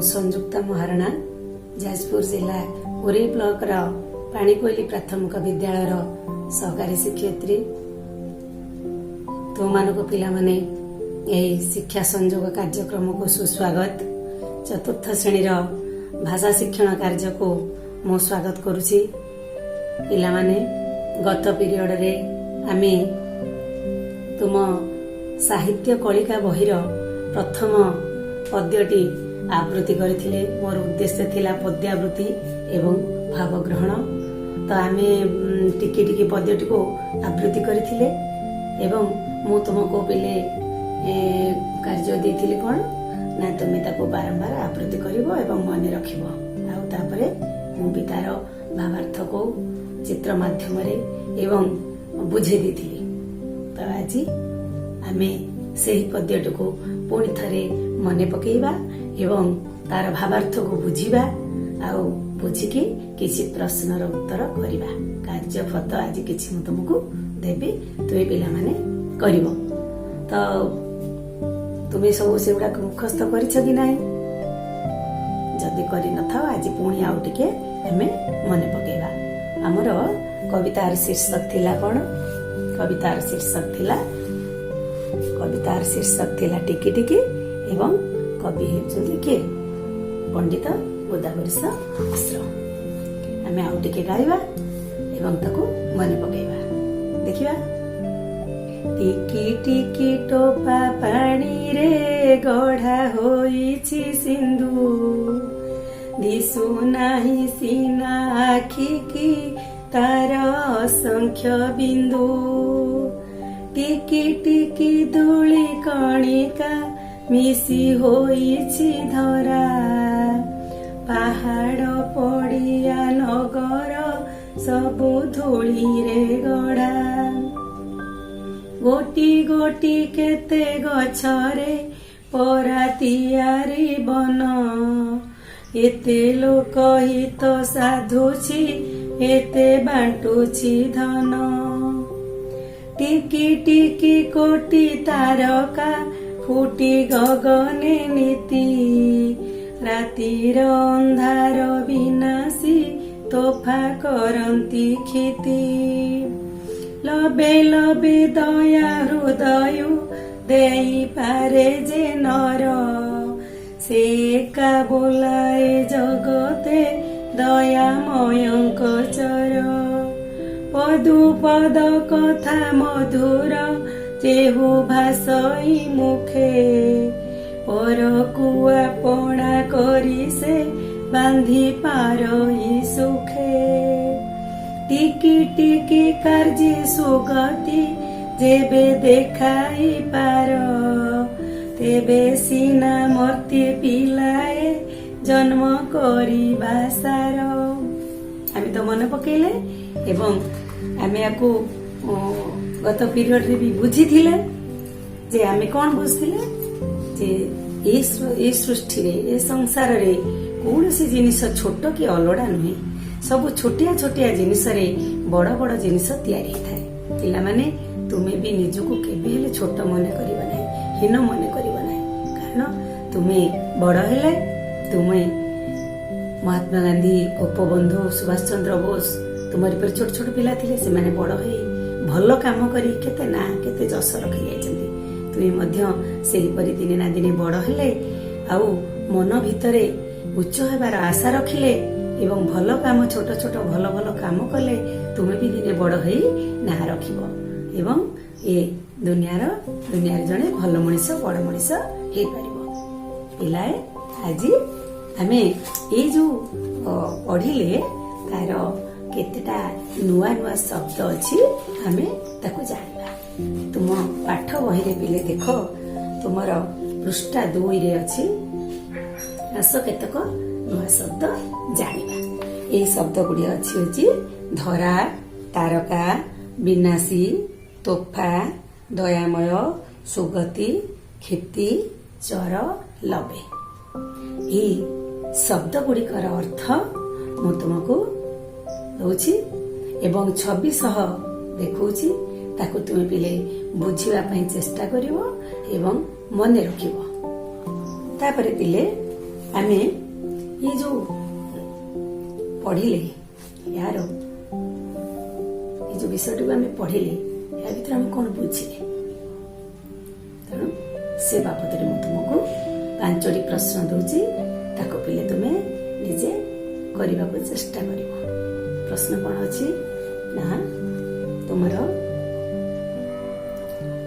संयुक्ता महाराणा जाजपुर जिला उरी ब्लॉक रो पाणीकोइली प्राथमिक विद्यालय रो सहकारी शिक्षयित्री तुम मानक पिला माने यही शिक्षा संयोग कार्यक्रम को सुस्वागत। चतुर्थ श्रेणी रो भाषा शिक्षण कार्य को मो स्वागत करुछि। पिला माने गत पीरियड रे आमे तुम साहित्य कलिका बहिर प्रथम पद्यटी आवृत्ति करथिले। मोर उद्देश्य थिला पद्यावृत्ति एवं भावग्रहण। तो आमे टिके टिके पद्यटी को आवृत्ति करथिले एवं मु तुमको पहले कार्य देथिले कोन ना तुमे ताको बारंबार आवृत्ति करिवो एवं मन रखिवो। आउ तापरे मु भी तार भावार्थ को चित्र माध्यम रे एवं बुझे देथिले। तो आज आमे सेही पद्यटी को पुणी थरे मने पकेइबा एवं तार भावार्थ को बुझिबा आउ बुझिकी किछि प्रश्नर उत्तर करिबा। कार्य फत आज किछि मु तुमको देबी, तुमे पिला माने करिवो। तो तुमे सब सेउडा मुखस्थ करिछ कि नाही? जदि करि नथाओ आज पुणी आउ टिके हमें मने पकेइबा। हमर कवितार शीर्षक थिला कोन? कवितार शीर्षक थिला टिकी टिकी एवं कवि हेउछन्ति के पंडित गोदावरीश मिश्र। आमे आउ टिके गाइबा एवं ताको मने पकेइबा। देखिबा। टिकी टिकी टोपा पानी रे गढ़ा होइछि सिंधु, दिसु नाही सीना आखि की तार असंख्य बिंदु। टिकी टिकी धूली कणिका मिसी होइछि धरा, पहाड़ पड़िया नगर सबु धूली रे गढ़ा। गोटी गोटी केते गछरे परातियारी बन, एते लोक हित साधुछि एते बांटुछि धन। टिकी टिकी कोटी तारका फुटी गगने नीति, रातिर अंधार विनाशी तोफा करंती क्षिति। लबे लबे दया हृदय देई पारे जे नर, से एका बोलाए जगते दयामयंक चर। पदु पद कथा मधुर जेहु भाषई मुखे, पर कुआ पणा करी से बांधी पारई सुखे। टिकी टिकी कार्य सुगति जेबे देखाई पार, तेबे सीना मर्त्य पिलाए जन्म करी बासार। आमे तो मन पकेले एवं आमे याकू गत पीरियड रे भी बुझी थिले जे आमे कोन बुझथिले जे ए सृष्टि रे ए संसार रे कोनोसी जिनिस छोट कि अलड़ा नुहे। सब छोटिया छोटिया जिनिस रे बड़ बड़ जिनिस तयारी थाए। पिला माने तुमे भी निजको केबे हेले छोट मने करिबा नै, हीन मने करिबा नै। कारण तुमे बड़ हेले तुमे महात्मा गांधी, गोपबंधु, सुभाष चंद्र बोस तुमरी पर छोट छोट पिला थिले, से माने बड़ होई भल काम करी केते ना केते जस रखी जाइछन्ति। तुई मध्य सेही परि दिने ना दिने बड़ हेले आउ मन भितरे उच्च हेबार आशा रखिले एवं भल काम छोट छोट भल भल काम कले तुमे भी दिने बड़ होई ना रखिबो एवं ए दुनियार जने भल मनिष बड़ मनिष हे परिबो। पिलाए आज आमे ए जो पढ़िले तार केतेटा नुआ नुआ शब्द अछि हमें ताको जानिबा। तुम पाठ बही रे पिले देख तुमर पृष्ठा 2 रे अछि। आस केतक नुआ शब्द जानिबा। ए शब्द गुडी अछि धरा, तारका, विनाशी, तोफा, दयामय, सुगति, क्षिति, चर, लबे। ए शब्द गुडिकर अर्थ मु तुमको दउछि एवं छवि सह देखौछि। ताको तुमे पिले बुझिबा पई चेष्टा करिवो एवं मने रखिवो। तापरे पिले आमे ये जो पढ़िले यार ये जो विषयटी आम पढ़िले या भर आम कौन बुझिले तेणु से बाबद में तुमको 5टी प्रश्न दूची ताको पिले तुमे निजे करने को चेष्टा कर। प्रश्न कौन अच्छी ना तुमर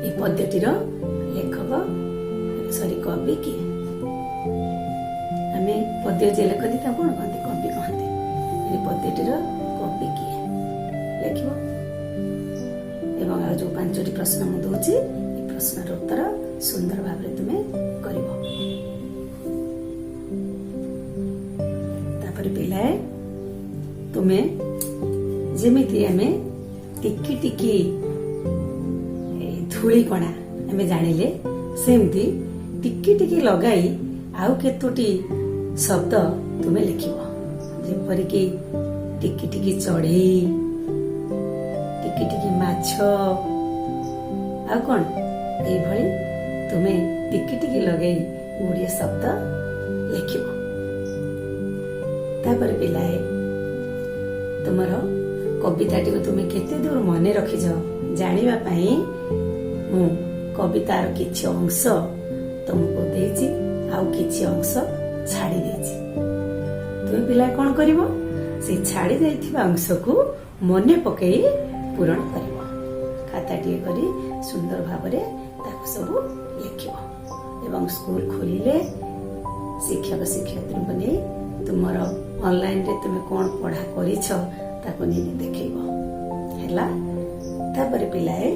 ये पद्यटीर लेखक सॉरी कवि किए आम पद्य जे लेखती कौन कहते कवि कहते ये पद्यटीर कवि किए लिख एवं जो 5टी प्रश्न मुझे दूची प्रश्नर उत्तर सुंदर भाव तुम्हें कर पिलाए तुम्हें जेमिति आमे टिकी टिकी धूली कणा आमे जानिले सेमती टिकी टिकी लगाई आउ केतोटी शब्द तुम्हें लिखिबो जेपरिकी टिकी टिकी चढ़ई टिकी टिकी माछ आ कौन ये तुम्हें टिकी टिकी लगे गुड़िए शब्द लिखिबो तापर पिलाए तुमर कविताटी को तुम्हें केते दूर मन रखिज जानिबा पई मु कवितार किछि अंश तुमको देछि आउ किछि अंश छाड़ी देछि तुम पिला कौन करिवो से छाड़ी जाइथिबा अंश को मने पकई पूरण करिवो खाताटी करी सुंदर भाबरे ताको सब लिखिबो एवं स्कूल खोलिले शिक्षक शिक्षयित्री को नहीं तुमर ऑनलाइन रे तुम कौन पढ़ा करिछ ताको नहीं देखैबो हैला तापर पिलाए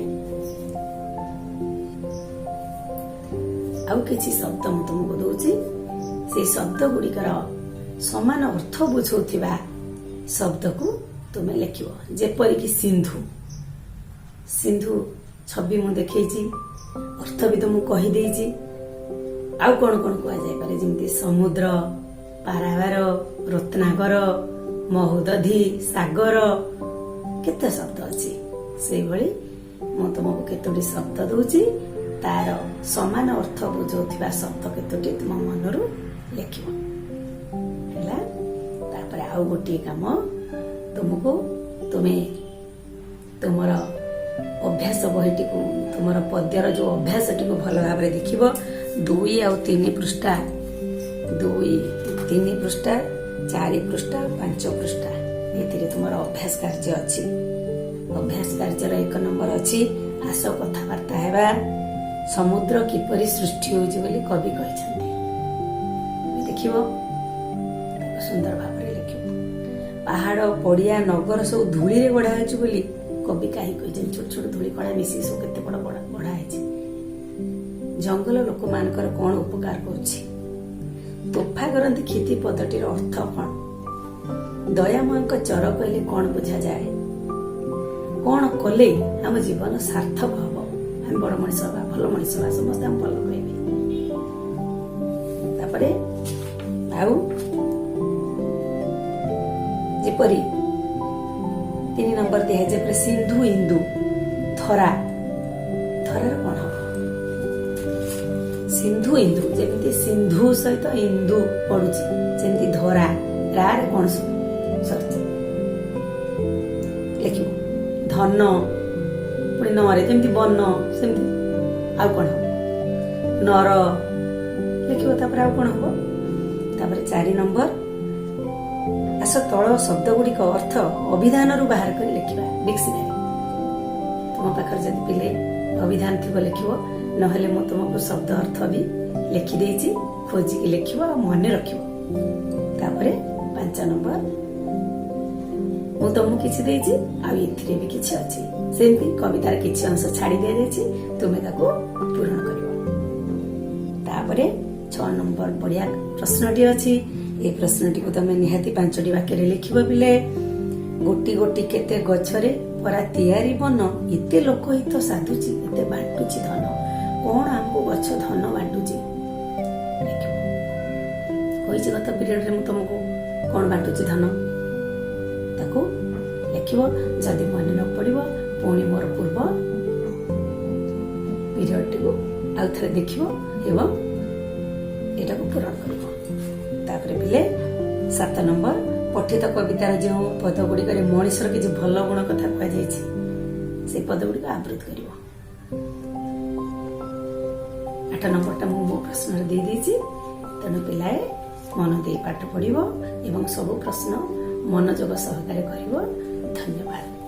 आउ किछि शब्द मु तुमको दोछि से शब्द गुड़िकर समान अर्थ बुझौथिबा शब्द को तुम लिखिबो जेपरिकी सिंधु सिंधु छवि मु देखैछि अर्थ भी तुमको कहि देछि आउ कौन कौन कह जाय पारे जेमति समुद्र पारावार रत्नाकर महोदधि सागर केते शब्द अच्छी से भली मु तुमको केतोटी शब्द दूची तार समान अर्थ बुझौथिबा शब्द केतोटी तुम मनरू लिखिबो हैला तापर आउ गोटे काम तुमको तुमे तुमर अभ्यास बहीटी को तुमर पद्यर जो अभ्यासटी को भल भाव देखिबो 2 और 3 पृष्ठा 2 3 पृष्ठा 4 पृष्ठा 5 पृष्ठा ये तुम अभ्यास कार्य अच्छी अभ्यास कार्यर 1 नंबर अच्छी आस कथबार्ता हेबा समुद्र किपरि सृष्टि होछि बोली कवि कहछन्ती देखिबो सुंदर भाव रे लिखिबो पहाड़ पड़िया नगर सब धूली रे गढ़ा होछि बोली कवि काहे कहछन छोट छोट धूली कणा मिसी सब केते बड़ बड़ गढ़ा होछि जंगल लोक मानकर कोन उपकार करूछि तोफा करती खेती पदटीर अर्थ कौन दयामय चर कहले कौन बुझा जाए कौन कले आम जीवन सार्थक हम आम बड़ मनीष हवा भल मनीष हवा समस्त आम भल कहबे आउ जेपरी 3 नंबर दिया जेपरी सिंधु इंदु थरा थरार कौन हम सिंधु इंदु जेमती सिंधु सहित इंदु पड़ुची जेमती धरा रार कौन सर्च लिखिबो धन पुणी नरे जेमती वन सेमती आउ कौन हम नर लिखिबो तापर आउ कौन हम तापर 4 नंबर आस तल शब्द गुड़ी अर्थ अभिधान रु बाहर कर लिखिबा डिक्शनरी तुम पाखर जदि पिले अभिधान थी लिखिबो नहले मु तुमको शब्द अर्थ भी लिखि देछि खोजिक लिखिबो मन रखिबो तापरे 5 नंबर मु तुमको किछि देछि आ इथिरे भी किछि अछि सेमती कवितार किछि अंश छाड़ी दे देछि तुमे ताको पूर्ण करिवो तापरे 6 नंबर बढ़िया प्रश्नटी अछि ए प्रश्नटी को तमे निहाती 5टी वाक्य रे लिखिबो बिले गोटी गोटी केते गछरे परा तयारी बन एते लोक हित साधुची एते बांटुची धन कौन हमको गछ धन बांटुची कही गत पीरियड रे तुमको कौन बांटुची धन ताको लिखिबो जदि मन न पड़िबो पुणी मोर पूर्व पीरियड को आउ थरे देखिबो एवं ଏଟାକୁ ପୂରଣ କରିବ। ତାପରେ ପିଲେ 7 ନମ୍ବର ପଠିତ କବିତାର ଯେଉଁ ପଦ ଗୁଡ଼ିକରେ ମଣିଷର କିଛି ଭଲ ଗୁଣ କଥା କୁହାଯାଇଛି ସେ ପଦ ଗୁଡ଼ିକ ଆବୃତ୍ତି କରିବ। 8 ନମ୍ବରଟା ମୁଁ ମୋ ପ୍ରଶ୍ନରେ ଦେଇଦେଇଛି, ତେଣୁ ପିଲାଏ ମନ ଦେଇ ପାଠ ପଢିବ ଏବଂ ସବୁ ପ୍ରଶ୍ନ ମନୋଯୋଗ ସହକାରେ କରିବ। ଧନ୍ୟବାଦ।